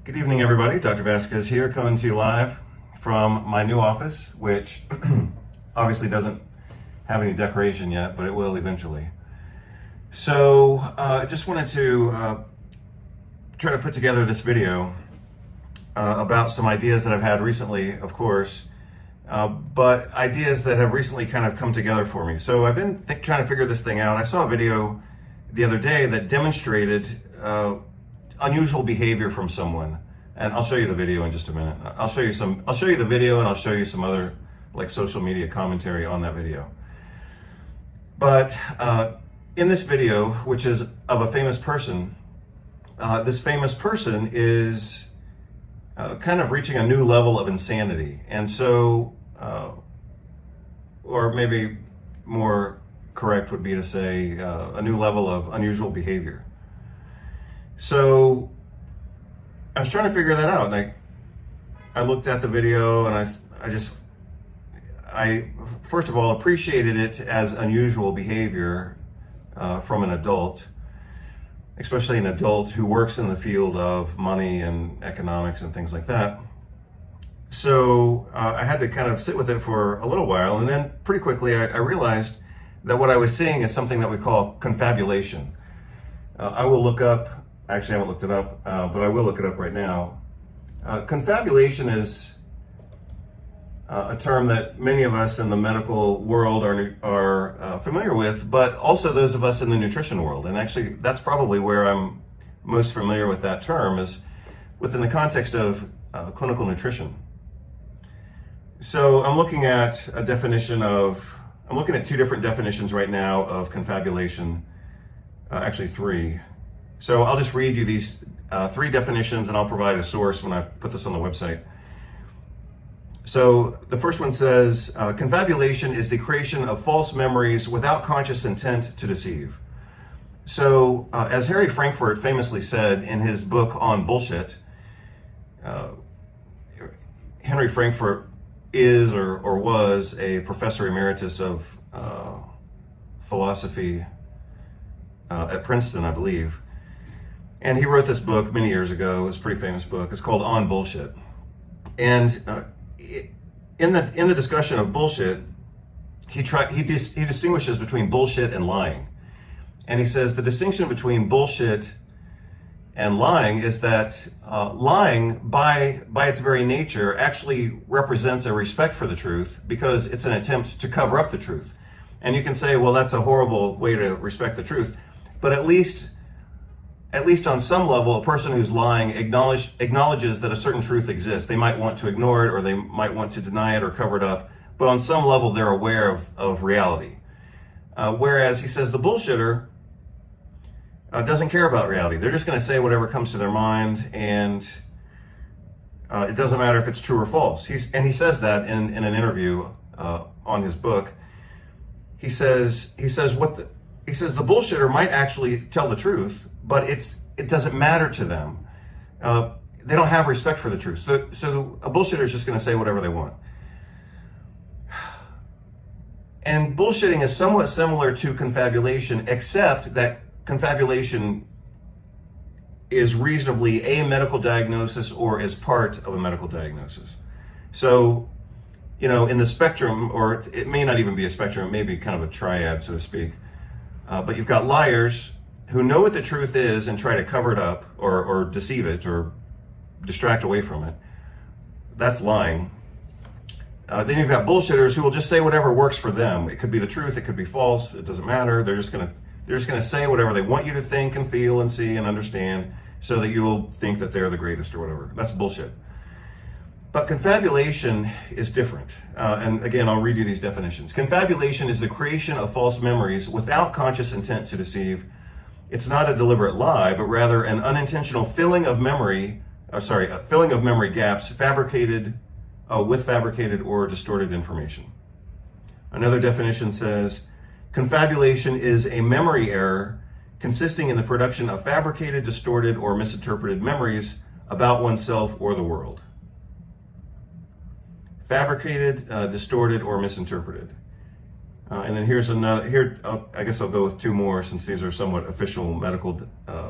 Good evening, everybody. Dr. Vasquez here, coming to you live from my new office, which obviously doesn't have any decoration yet, but it will eventually. So I just wanted to try to put together this video about some ideas that I've had recently, of course, but ideas that have recently kind of come together for me. So I've been trying to figure this thing out. I saw a video the other day that demonstrated unusual behavior from someone, and I'll show you the video in just a minute. I'll show you the video, and I'll show you some other like social media commentary on that video. But in this video, which is of a famous person, this famous person is kind of reaching a new level of insanity, and so, or maybe more correct would be to say a new level of unusual behavior. So I was trying to figure that out, and I looked at the video, and I first of all appreciated it as unusual behavior from an adult, especially an adult who works in the field of money and economics and things like that. So I had to kind of sit with it for a little while, and then pretty quickly I realized that what I was seeing is something that we call confabulation. I will look up. Actually, I haven't looked it up, but I will look it up right now. Confabulation is a term that many of us in the medical world are familiar with, but also those of us in the nutrition world. And actually, that's probably where I'm most familiar with that term, is within the context of clinical nutrition. So I'm looking at two different definitions right now of confabulation, actually three. So I'll just read you these three definitions, and I'll provide a source when I put this on the website. So the first one says, confabulation is the creation of false memories without conscious intent to deceive. So as Harry Frankfurt famously said in his book on bullshit, Henry Frankfurt is or was a professor emeritus of philosophy at Princeton, I believe. And he wrote this book many years ago. It's a pretty famous book. It's called On Bullshit. And in the discussion of bullshit, he distinguishes between bullshit and lying. And he says the distinction between bullshit and lying is that lying, by its very nature, actually represents a respect for the truth, because it's an attempt to cover up the truth. And you can say, well, that's a horrible way to respect the truth. But at least on some level, a person who's lying acknowledges that a certain truth exists. They might want to ignore it, or they might want to deny it or cover it up, but on some level they're aware of reality. Whereas he says the bullshitter doesn't care about reality. They're just going to say whatever comes to their mind, and it doesn't matter if it's true or false. He says that in an interview on his book. He says the bullshitter might actually tell the truth, but it doesn't matter to them. They don't have respect for the truth. So a bullshitter is just going to say whatever they want. And bullshitting is somewhat similar to confabulation, except that confabulation is reasonably a medical diagnosis or is part of a medical diagnosis. So, in the spectrum, or it may not even be a spectrum, it may be kind of a triad, so to speak. But you've got liars who know what the truth is and try to cover it up or deceive it or distract away from it. That's lying. Then you've got bullshitters who will just say whatever works for them. It could be the truth, it could be false, it doesn't matter. They're just gonna say whatever they want you to think and feel and see and understand, so that you'll think that they're the greatest or whatever. That's bullshit. But confabulation is different. And again, I'll read you these definitions. Confabulation is the creation of false memories without conscious intent to deceive. It's not a deliberate lie, but rather an unintentional filling of memory gaps with fabricated or distorted information. Another definition says, confabulation is a memory error consisting in the production of fabricated, distorted, or misinterpreted memories about oneself or the world. Fabricated, distorted, or misinterpreted. And then here's another, I guess I'll go with two more since these are somewhat official medical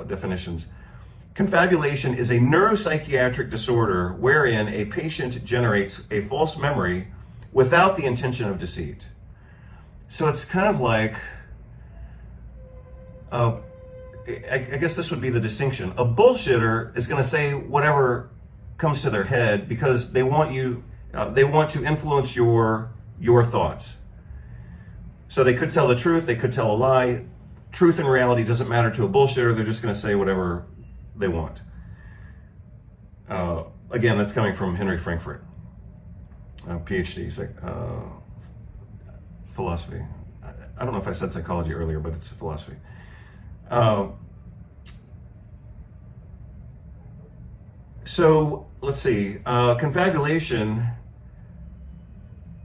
definitions. Confabulation is a neuropsychiatric disorder wherein a patient generates a false memory without the intention of deceit. So it's kind of like, I guess this would be the distinction. A bullshitter is going to say whatever comes to their head because they want to influence your thoughts. So they could tell the truth, they could tell a lie. Truth and reality doesn't matter to a bullshitter. They're just going to say whatever they want. Again, that's coming from Henry Frankfurt, PhD, philosophy. I don't know if I said psychology earlier, but it's philosophy. So let's see. Confabulation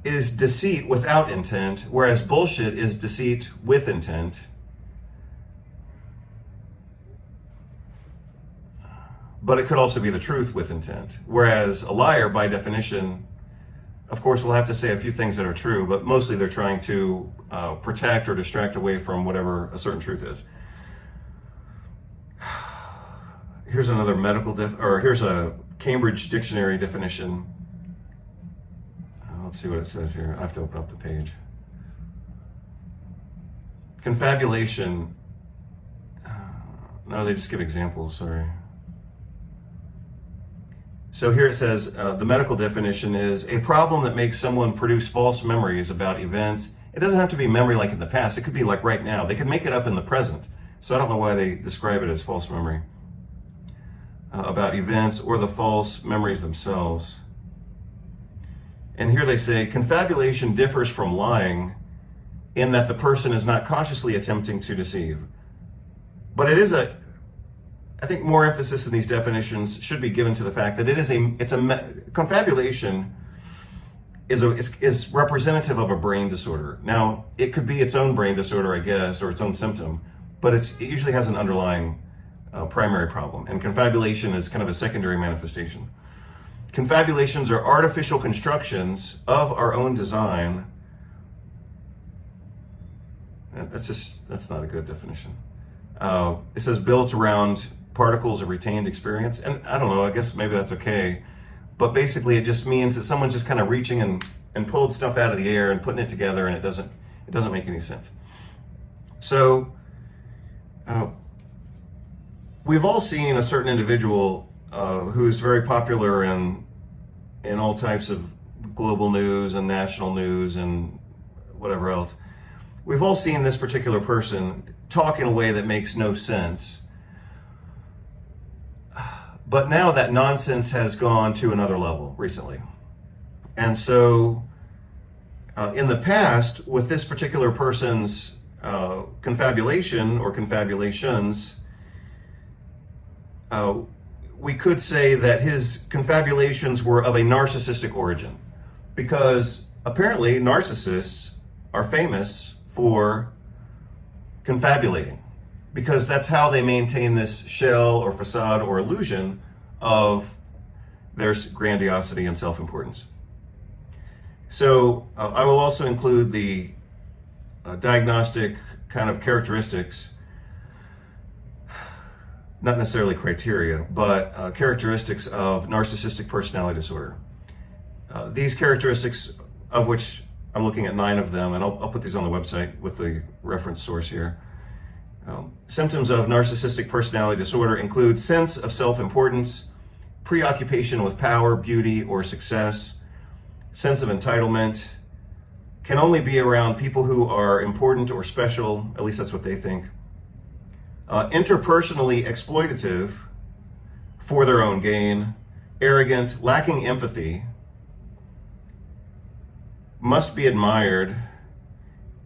is deceit without intent, whereas bullshit is deceit with intent. But it could also be the truth with intent. Whereas a liar, by definition, of course, will have to say a few things that are true, but mostly they're trying to protect or distract away from whatever a certain truth is. Here's another here's a Cambridge Dictionary definition. Let's see what it says here. I have to open up the page. Confabulation. No, they just give examples, sorry. So here it says, the medical definition is a problem that makes someone produce false memories about events. It doesn't have to be memory like in the past. It could be like right now. They could make it up in the present. So I don't know why they describe it as false memory about events or the false memories themselves. And here they say, confabulation differs from lying in that the person is not consciously attempting to deceive. But it is I think more emphasis in these definitions should be given to the fact that confabulation is representative of a brain disorder. Now, it could be its own brain disorder, I guess, or its own symptom, but it usually has an underlying primary problem. And confabulation is kind of a secondary manifestation. Confabulations are artificial constructions of our own design. That's not a good definition. It says built around particles of retained experience. And I don't know, I guess maybe that's okay. But basically it just means that someone's just kind of reaching and pulled stuff out of the air and putting it together, and it doesn't make any sense. So we've all seen a certain individual who's very popular in all types of global news and national news and whatever else. We've all seen this particular person talk in a way that makes no sense. But now that nonsense has gone to another level recently. And so in the past, with this particular person's confabulation or confabulations, we could say that his confabulations were of a narcissistic origin, because apparently narcissists are famous for confabulating, because that's how they maintain this shell or facade or illusion of their grandiosity and self-importance. So I will also include the diagnostic kind of characteristics, not necessarily criteria, but characteristics of narcissistic personality disorder. These characteristics, of which I'm looking at 9 of them, and I'll put these on the website with the reference source here. Symptoms of narcissistic personality disorder include sense of self-importance, preoccupation with power, beauty, or success, sense of entitlement, can only be around people who are important or special, at least that's what they think, interpersonally exploitative for their own gain, arrogant, lacking empathy, must be admired,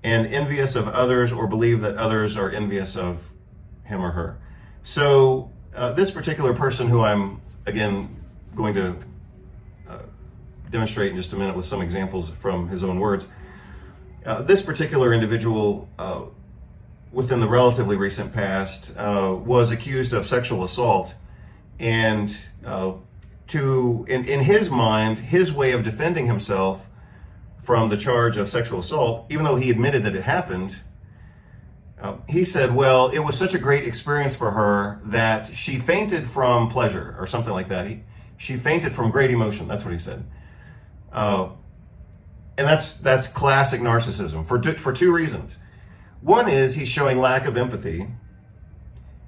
and envious of others or believe that others are envious of him or her. So this particular person, who I'm again going to demonstrate in just a minute with some examples from his own words, this particular individual within the relatively recent past was accused of sexual assault, and in his mind, his way of defending himself from the charge of sexual assault, even though he admitted that it happened, He said, well, it was such a great experience for her that she fainted from pleasure, or something like that. She fainted from great emotion. That's what he said. And that's classic narcissism for two reasons. One is he's showing lack of empathy,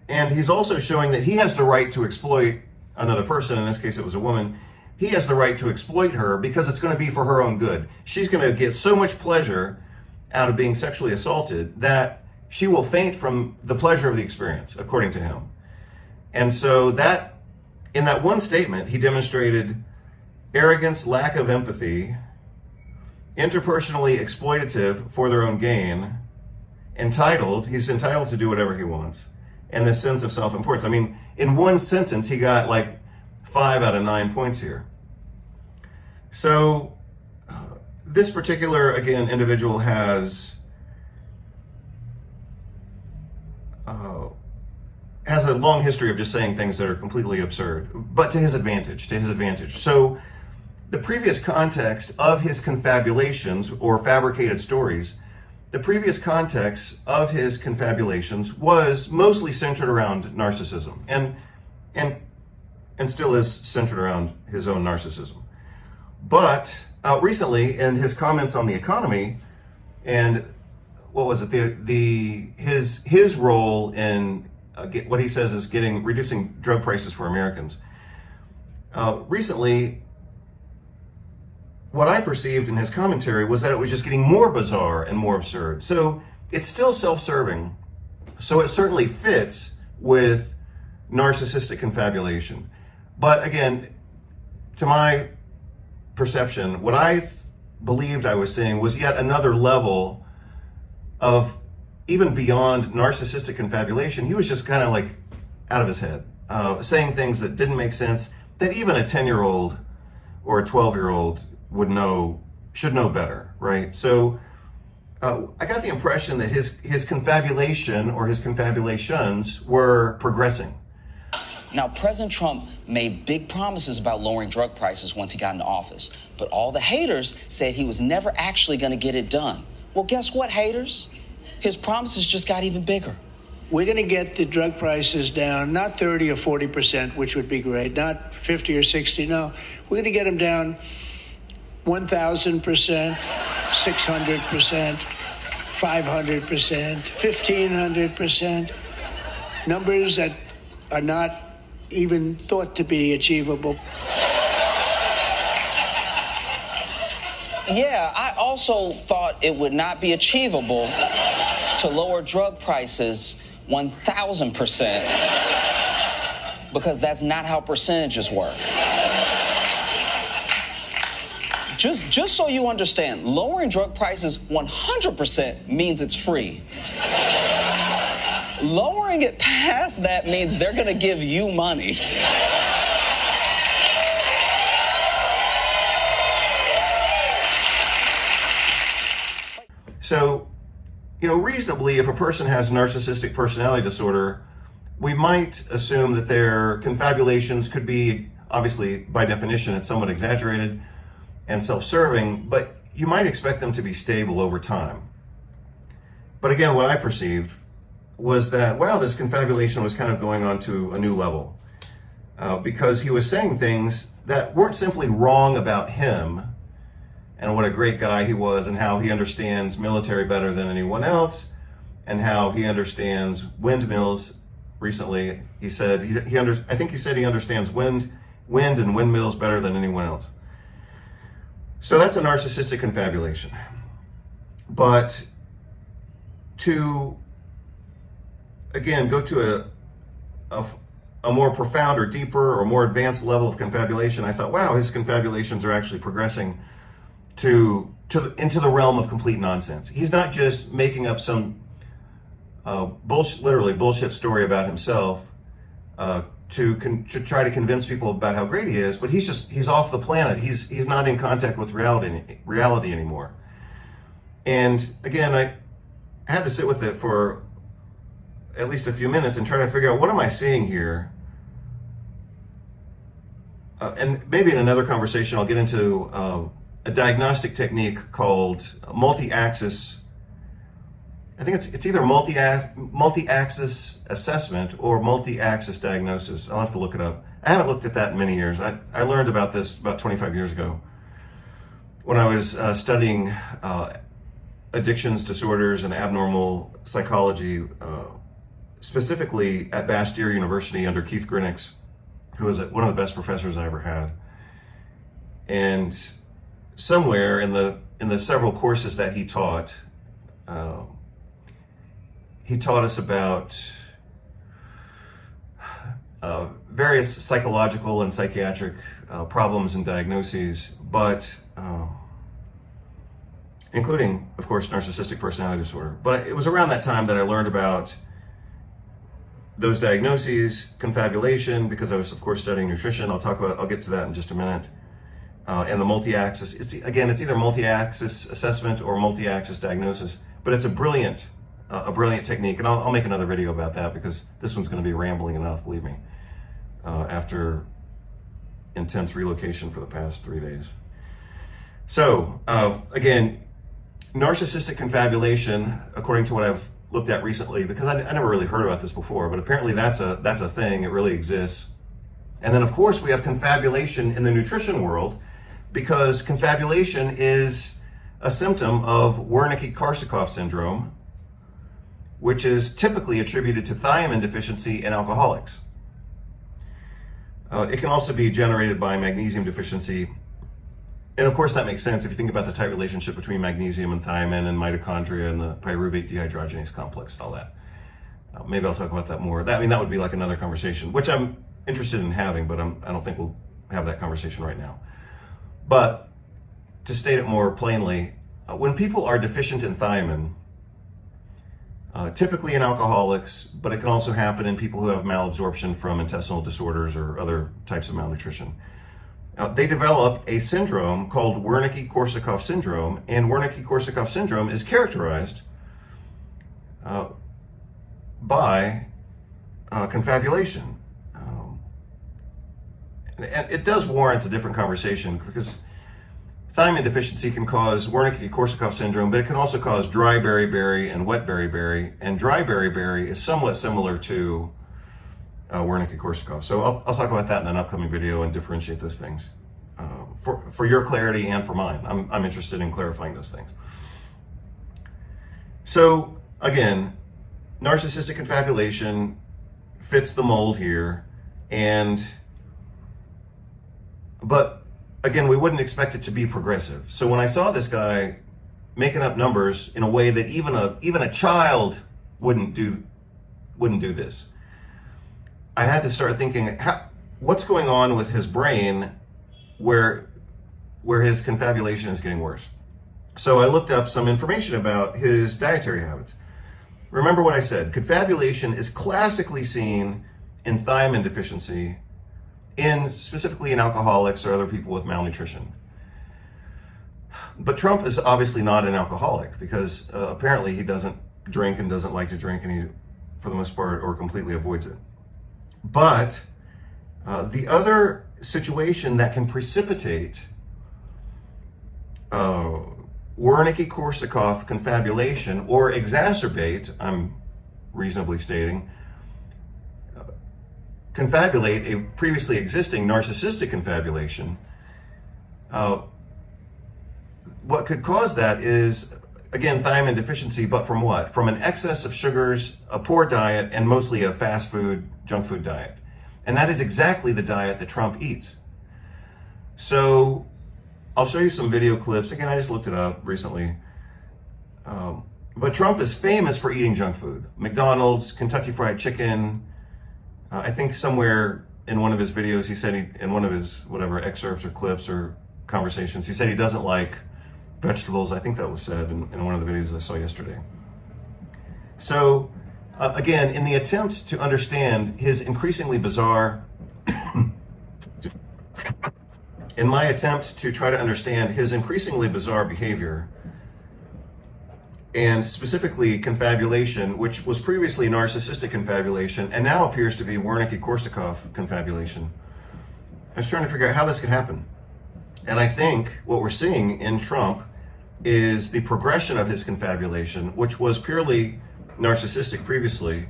and he's also showing that he has the right to exploit another person. In this case, it was a woman. He has the right to exploit her because it's going to be for her own good. She's going to get so much pleasure out of being sexually assaulted that she will faint from the pleasure of the experience, according to him. And so that, in that one statement, he demonstrated arrogance, lack of empathy, interpersonally exploitative for their own gain, he's entitled to do whatever he wants, and this sense of self-importance. I mean, in one sentence, he got like 5 out of 9 points here. So this particular, again, individual has a long history of just saying things that are completely absurd, but to his advantage. So the previous context of his confabulations or fabricated stories, was mostly centered around narcissism and still is centered around his own narcissism. But recently, in his comments on the economy, and what was it? His role in what he says is reducing drug prices for Americans. Recently, what I perceived in his commentary was that it was just getting more bizarre and more absurd. So it's still self-serving. So it certainly fits with narcissistic confabulation. But again, to my perception, what I believed I was seeing was yet another level of, even beyond narcissistic confabulation. He was just kind of like out of his head, saying things that didn't make sense, that even a 10-year-old or a 12-year-old should know better, right? So I got the impression that his confabulation or his confabulations were progressing. Now, President Trump made big promises about lowering drug prices once he got into office, but all the haters said he was never actually going to get it done. Well, guess what, haters? His promises just got even bigger. We're going to get the drug prices down, not 30 or 40%, which would be great, not 50 or 60, no. We're going to get them down 1,000%, 600%, 500%, 1,500%, numbers that are not even thought to be achievable. Yeah, I also thought it would not be achievable to lower drug prices 1,000%, because that's not how percentages work. Just so you understand, lowering drug prices 100% means it's free. Lowering it past that means they're going to give you money. So, reasonably, if a person has narcissistic personality disorder, we might assume that their confabulations could be, obviously, by definition, it's somewhat exaggerated and self-serving, but you might expect them to be stable over time. But again, what I perceived was that, wow, this confabulation was kind of going on to a new level, because he was saying things that weren't simply wrong about him and what a great guy he was and how he understands military better than anyone else and how he understands windmills. Recently, he said I think he said he understands wind and windmills better than anyone else. So that's a narcissistic confabulation. But to, again, go to a more profound or deeper or more advanced level of confabulation, I thought, wow, his confabulations are actually progressing into the realm of complete nonsense. He's not just making up some literally bullshit story about himself to try to convince people about how great he is, but he's off the planet. He's not in contact with reality anymore. And again, I had to sit with it for at least a few minutes and try to figure out, what am I seeing here? And maybe in another conversation, I'll get into a diagnostic technique called multi-axis I think it's either multi-axis assessment or multi-axis diagnosis. I'll have to look it up. I haven't looked at that in many years. I learned about this about 25 years ago when I was studying addictions, disorders, and abnormal psychology, specifically at Bastyr University under Keith Grinix, who was one of the best professors I ever had. And somewhere in the several courses that he taught us about various psychological and psychiatric problems and diagnoses, but including, of course, narcissistic personality disorder. But it was around that time that I learned about those diagnoses, confabulation, because I was, of course, studying nutrition. I'll get to that in just a minute. And the multi-axis, it's either multi-axis assessment or multi-axis diagnosis, but it's a brilliant technique. And I'll make another video about that because this one's going to be rambling enough, believe me, after intense relocation for the past 3 days. So again, narcissistic confabulation, according to what I've looked at recently, because I never really heard about this before, but apparently that's a thing. It really exists. And then, of course, we have confabulation in the nutrition world, because confabulation is a symptom of Wernicke-Korsakoff syndrome, which is typically attributed to thiamine deficiency in alcoholics. It can also be generated by magnesium deficiency. And of course, that makes sense if you think about the tight relationship between magnesium and thiamine and mitochondria and the pyruvate dehydrogenase complex and all that. Maybe I'll talk about that more. That would be like another conversation, which I'm interested in having, but I don't think we'll have that conversation right now. But to state it more plainly, when people are deficient in thiamine, typically in alcoholics, but it can also happen in people who have malabsorption from intestinal disorders or other types of malnutrition, they develop a syndrome called Wernicke-Korsakoff syndrome, and Wernicke-Korsakoff syndrome is characterized by confabulation. And it does warrant a different conversation, because thiamine deficiency can cause Wernicke-Korsakoff syndrome, but it can also cause dry beriberi and wet beriberi. And dry beriberi is somewhat similar to Wernicke-Korsakoff. So I'll talk about that in an upcoming video and differentiate those things for your clarity and for mine. I'm interested in clarifying those things. So again, narcissistic confabulation fits the mold here, but again, we wouldn't expect it to be progressive. So when I saw this guy making up numbers in a way that even a child wouldn't do this, I had to start thinking, what's going on with his brain where his confabulation is getting worse? So I looked up some information about his dietary habits. Remember what I said, confabulation is classically seen in thiamine deficiency, specifically in alcoholics or other people with malnutrition. But Trump is obviously not an alcoholic, because apparently he doesn't drink and doesn't like to drink, and he, for the most part, or completely avoids it. But the other situation that can precipitate Wernicke-Korsakoff confabulation, or exacerbate, I'm reasonably stating, confabulate a previously existing narcissistic confabulation, what could cause that is, again, thiamine deficiency, but from what? From an excess of sugars, a poor diet, and mostly a fast food, junk food diet. And that is exactly the diet that Trump eats. So I'll show you some video clips. Again, I just looked it up recently. But Trump is famous for eating junk food. McDonald's, Kentucky Fried Chicken. I think somewhere in one of his videos, he said in one of his whatever excerpts or clips or conversations, he said he doesn't like vegetables. I think that was said in one of the videos I saw yesterday. So again, in the attempt to understand his increasingly bizarre, in my attempt to try to understand his increasingly bizarre behavior, and specifically confabulation, which was previously narcissistic confabulation and now appears to be Wernicke-Korsakoff confabulation, I was trying to figure out how this could happen. And I think what we're seeing in Trump is the progression of his confabulation, which was purely narcissistic previously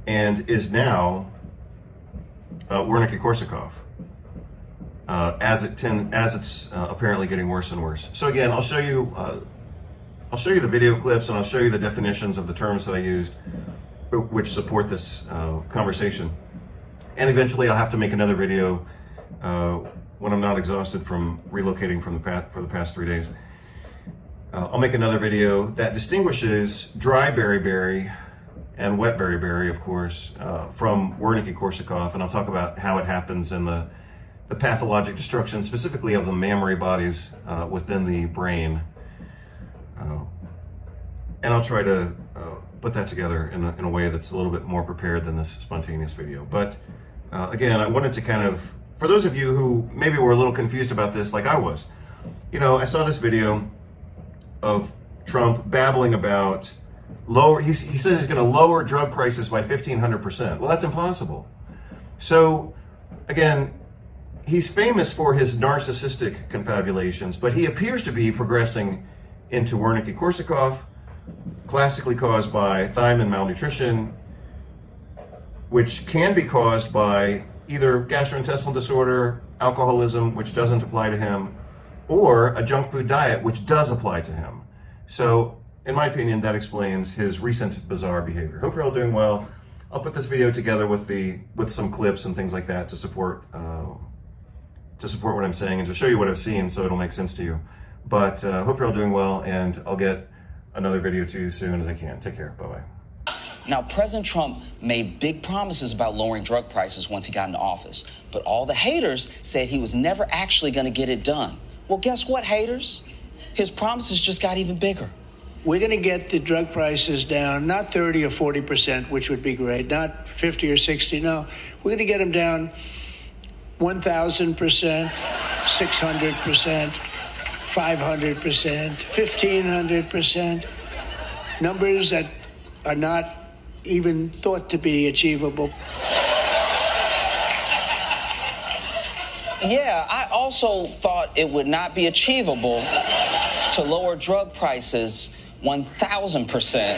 and is now Wernicke-Korsakoff, as it's apparently getting worse and worse. So again, I'll show you the video clips and I'll show you the definitions of the terms that I used, which support this conversation. And eventually, I'll have to make another video when I'm not exhausted from relocating for the past 3 days. I'll make another video that distinguishes dry beriberi and wet beriberi, of course, from Wernicke-Korsakoff, and I'll talk about how it happens in the pathologic destruction, specifically of the mammary bodies within the brain. And I'll try to put that together in a way that's a little bit more prepared than this spontaneous video. But again, I wanted to kind of, for those of you who maybe were a little confused about this, like I was, I saw this video of Trump babbling about he says he's going to lower drug prices by 1,500%. Well, that's impossible. So again, he's famous for his narcissistic confabulations, but he appears to be progressing into Wernicke-Korsakoff, classically caused by thiamine malnutrition, which can be caused by either gastrointestinal disorder, alcoholism, which doesn't apply to him, or a junk food diet, which does apply to him. So, in my opinion, that explains his recent bizarre behavior. Hope you're all doing well. I'll put this video together with some clips and things like that to support what I'm saying and to show you what I've seen, so it'll make sense to you. But hope you're all doing well, and I'll get another video to you as soon as I can. Take care. Bye-bye. Now, President Trump made big promises about lowering drug prices once he got into office, but all the haters said he was never actually going to get it done. Well, guess what, haters? His promises just got even bigger. We're going to get the drug prices down, not 30 or 40%, which would be great, not 50 or 60. No, we're going to get them down 1,000%, 600%, 500%, 1,500%. Numbers that are not even thought to be achievable. Yeah, I also thought it would not be achievable to lower drug prices 1,000%.